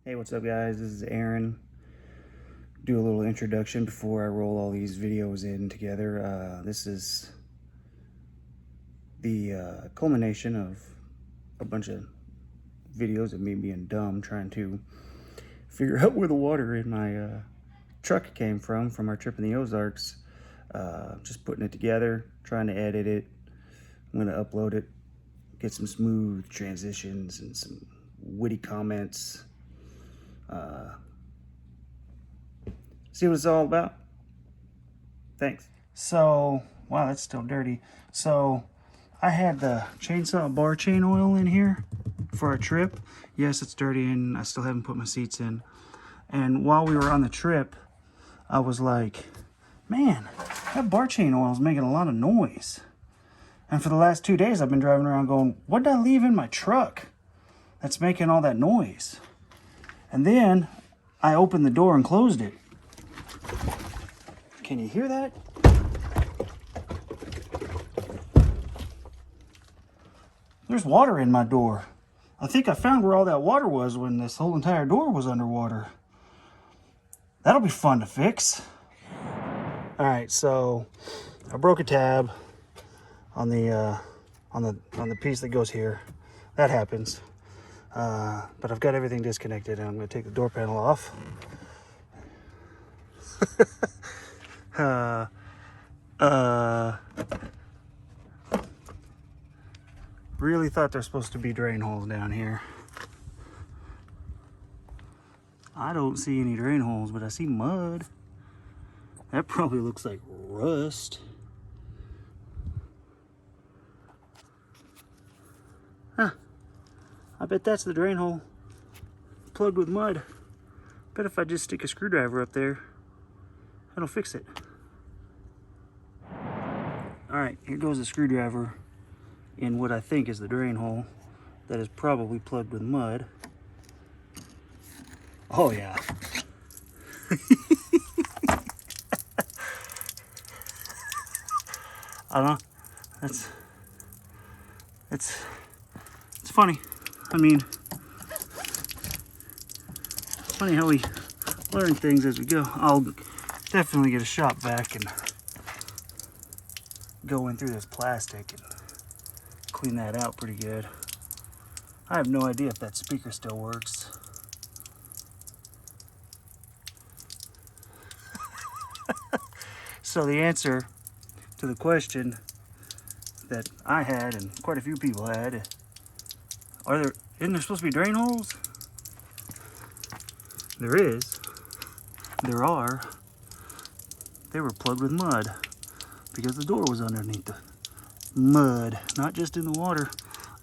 Hey, what's up guys? This is Aaron. Do a little introduction before I roll all these videos in together. This is the culmination of a bunch of videos of me being dumb trying to figure out where the water in my truck came from our trip in the Ozarks. Just putting it together, trying to edit it. I'm going to upload it, get some smooth transitions and some witty comments. See what it's all about. Thanks. So, wow, that's still dirty. So, I had the chainsaw bar chain oil in here for our trip. Yes, it's dirty and I still haven't put my seats in. And while we were on the trip, I was like, man, that bar chain oil is making a lot of noise. And for the last 2 days, I've been driving around going, what did I leave in my truck that's making all that noise? And then I opened the door and closed it. Can you hear that? There's water in my door. I think I found where all that water was when this whole entire door was underwater. That'll be fun to fix. All right, so I broke a tab on the piece that goes here. That happens. But I've got everything disconnected and I'm going to take the door panel off. Really thought there's supposed to be drain holes down here. I don't see any drain holes, but I see mud. That probably looks like rust. Huh. I bet that's the drain hole. Plugged with mud. Bet if I just stick a screwdriver up there, that'll fix it. Alright, here goes the screwdriver in what I think is the drain hole that is probably plugged with mud. Oh yeah. I don't know. It's funny. I mean, it's funny how we learn things as we go. I'll definitely get a shop vac and go in through this plastic and clean that out pretty good. I have no idea if that speaker still works. So the answer to the question that I had and quite a few people had, isn't there supposed to be drain holes? There is. There are. They were plugged with mud because the door was underneath the mud, not just in the water.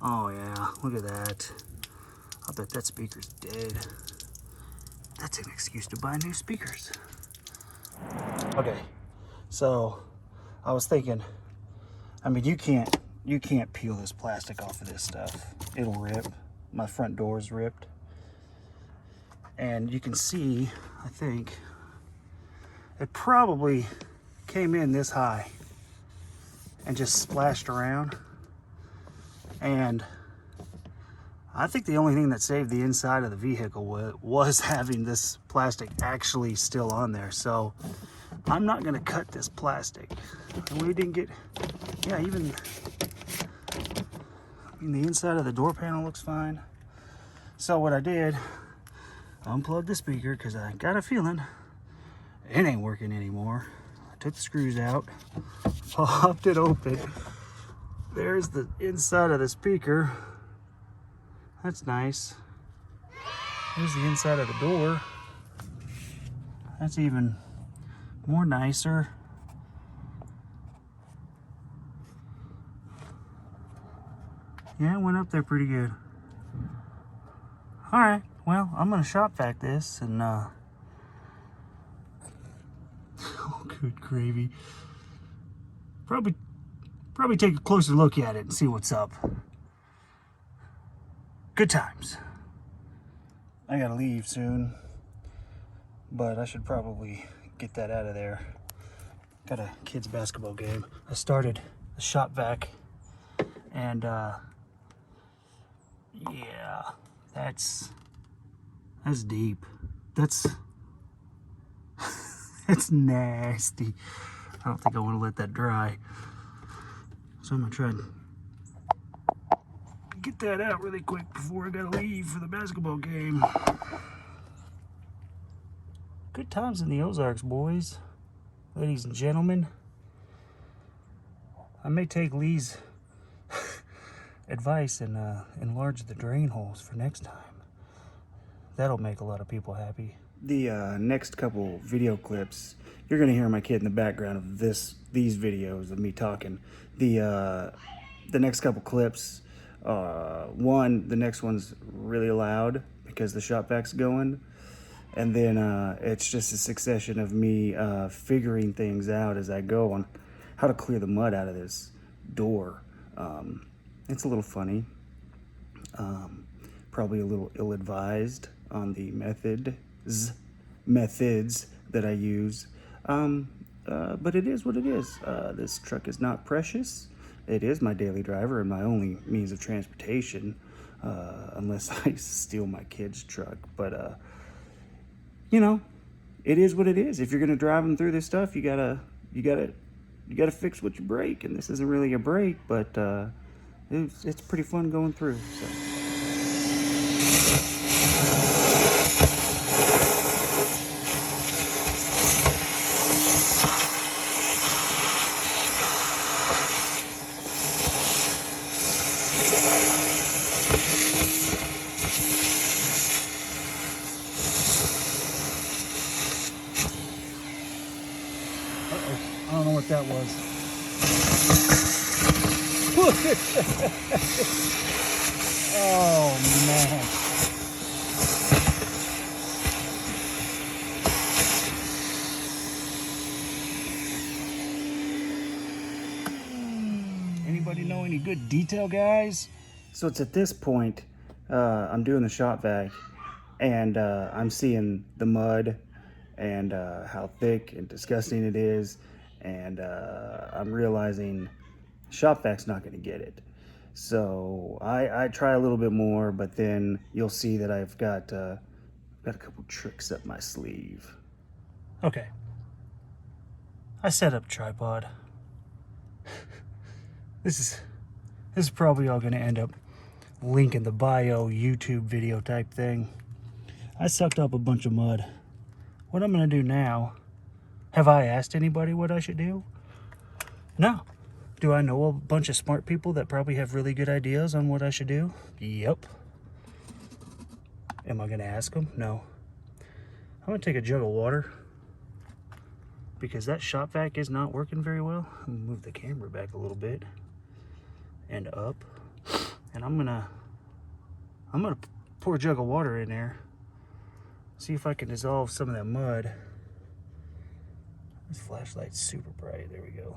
Oh yeah, look at that. I bet that speaker's dead. That's an excuse to buy new speakers. Okay, so I was thinking, I mean, you can't peel this plastic off of this stuff. It'll rip. My front door's ripped. And you can see, I think, it probably came in this high and just splashed around. And I think the only thing that saved the inside of the vehicle was having this plastic actually still on there. So I'm not gonna cut this plastic. And we didn't get, yeah, even, I mean, the inside of the door panel looks fine. So what I did, unplugged the speaker because I got a feeling it ain't working anymore. I took the screws out, popped it open. There's the inside of the speaker. That's nice. Here's the inside of the door. That's even more nicer. Yeah, it went up there pretty good. All right, well, I'm gonna shop vac this and oh, good gravy. Probably take a closer look at it and see what's up. Good times. I gotta leave soon, but I should probably get that out of there. Got a kids basketball game. I started the shop vac and yeah, that's That's deep. That's that's nasty. I don't think I want to let that dry. So I'm gonna try and get that out really quick before I gotta leave for the basketball game. Good times in the Ozarks, boys, ladies and gentlemen. I may take Lee's advice and enlarge the drain holes for next time. That'll make a lot of people happy. The next couple video clips, you're gonna hear my kid in the background of these videos of me talking. The next couple clips, the next one's really loud because the shop vac's going, and then it's just a succession of me figuring things out as I go on how to clear the mud out of this door. It's a little funny, probably a little ill-advised on the methods that I use, but it is what it is. This truck is not precious. It is my daily driver and my only means of transportation, unless I steal my kid's truck. But you know, it is what it is. If you're gonna drive them through this stuff, you gotta fix what you break, and this isn't really a break, but it's pretty fun going through. So. I don't know what that was. Oh, man. Anybody know any good detail guys? So it's at this point, I'm doing the shop vac, and I'm seeing the mud and how thick and disgusting it is, and I'm realizing shop vac's not going to get it. So I try a little bit more, but then you'll see that I've got a couple tricks up my sleeve. Okay, I set up a tripod. This is probably all going to end up link in the bio YouTube video type thing. I sucked up a bunch of mud. What I'm going to do now, have I asked anybody what I should do? No. Do I know a bunch of smart people that probably have really good ideas on what I should do? Yep. Am I going to ask them? No. I'm going to take a jug of water because that shop vac is not working very well. I'm going to move the camera back a little bit and up. And I'm gonna pour a jug of water in there. See if I can dissolve some of that mud. This flashlight's super bright. There we go.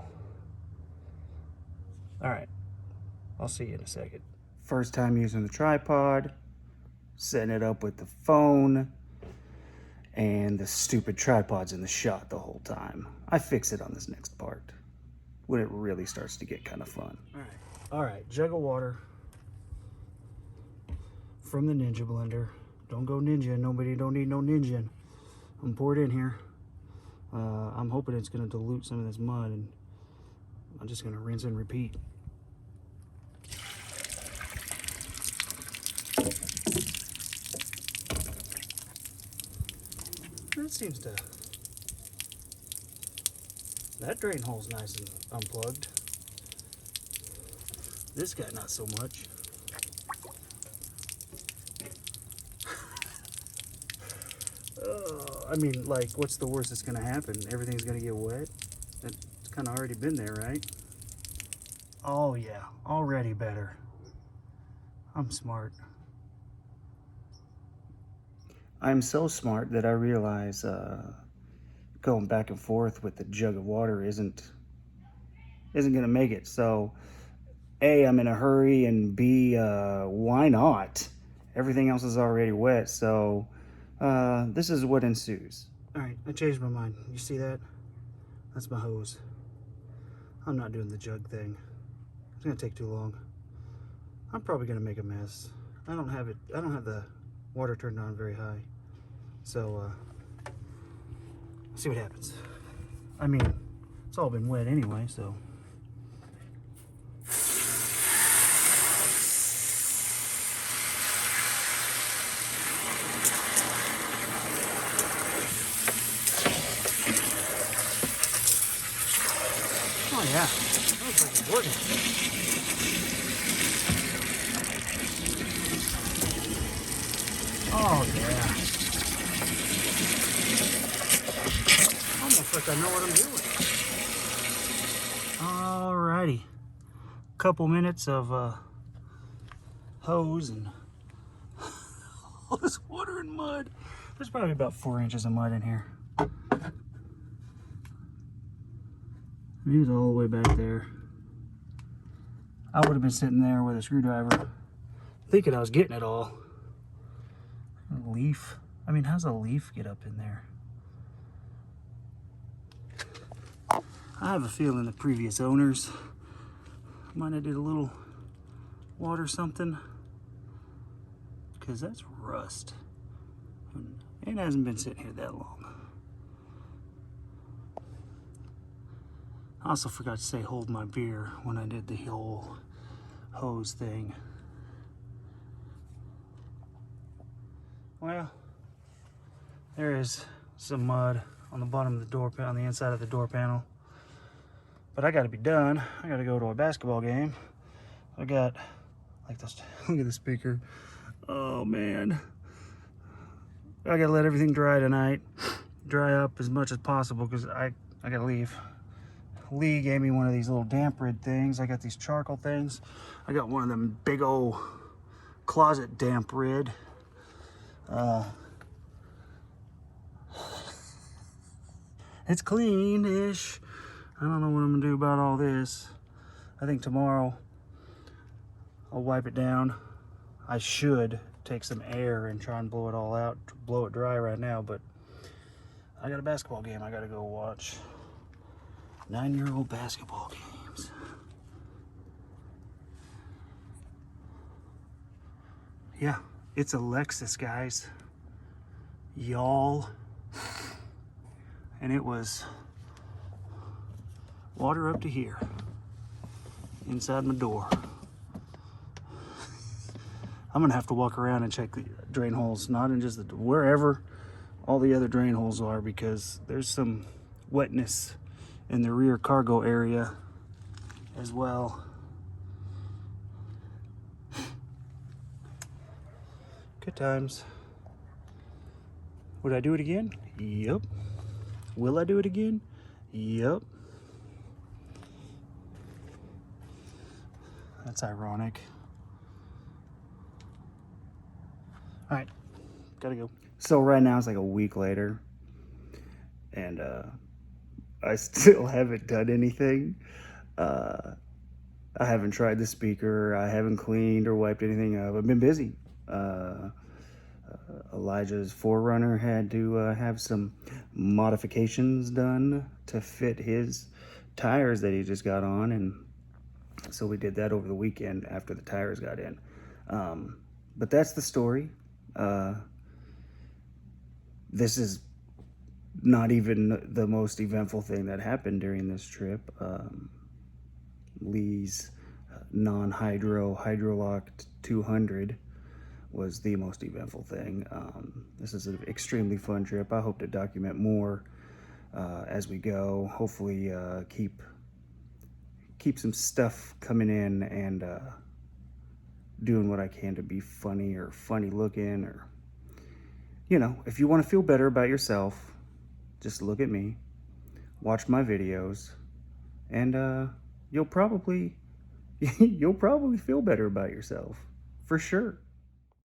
All right, I'll see you in a second. First time using the tripod, setting it up with the phone, and the stupid tripod's in the shot the whole time. I fix it on this next part when it really starts to get kind of fun. All right, jug of water from the Ninja blender. Don't go ninja. Nobody don't need no ninja. I'm gonna pour it in here. I'm hoping it's gonna dilute some of this mud, and I'm just gonna rinse and repeat. That drain hole's nice and unplugged. This guy not so much. I mean, like, what's the worst that's gonna happen? Everything's gonna get wet? It's kind of already been there, right? Oh yeah, already better. I'm smart. I'm so smart that I realize going back and forth with the jug of water isn't gonna make it. So A, I'm in a hurry, and B, why not? Everything else is already wet, so this is what ensues. All right, I changed my mind. You see that? That's my hose. I'm not doing the jug thing. It's gonna take too long. I'm probably gonna make a mess. I don't have the water turned on very high. So, see what happens. I mean, it's all been wet anyway, so. Oh yeah, that looks like it's working. Oh yeah. Almost like I know what I'm doing. Alrighty. Couple minutes of hose and all this water and mud. There's probably about 4 inches of mud in here. He was all the way back there. I would have been sitting there with a screwdriver thinking I was getting it all. A leaf. I mean, how's a leaf get up in there? I have a feeling the previous owners might have did a little water something, because that's rust. And it hasn't been sitting here that long. I also forgot to say hold my beer when I did the whole hose thing. Well, there is some mud on the bottom of the door panel, on the inside of the door panel. But I gotta be done. I gotta go to a basketball game. I got, like this, look at the speaker. Oh man. I gotta let everything dry tonight. Dry up as much as possible because I gotta leave. Lee gave me one of these little damp rid things. I got these charcoal things. I got one of them big old closet damp rid. It's clean-ish. I don't know what I'm gonna do about all this. I think tomorrow I'll wipe it down. I should take some air and try and blow it all out, blow it dry right now, but I got a basketball game I gotta go watch. 9-year-old basketball games. Yeah, it's a Lexus, guys. Y'all. And it was water up to here, inside my door. I'm gonna have to walk around and check the drain holes, not in just the, wherever all the other drain holes are, because there's some wetness in the rear cargo area as well. Good times. Would I do it again? Yep. Will I do it again? Yep. That's ironic. All right, gotta go. So right now it's like a week later, and I still haven't done anything. I haven't tried the speaker. I haven't cleaned or wiped anything up. I've been busy. Elijah's 4Runner had to have some modifications done to fit his tires that he just got on, and so we did that over the weekend after the tires got in. But that's the story. This is not even the most eventful thing that happened during this trip. Lee's hydrolocked 200 was the most eventful thing. This is an extremely fun trip. I hope to document more as we go. Hopefully keep some stuff coming in and doing what I can to be funny or funny looking, or, you know, if you want to feel better about yourself, just look at me, watch my videos, and you'll probably feel better about yourself, for sure.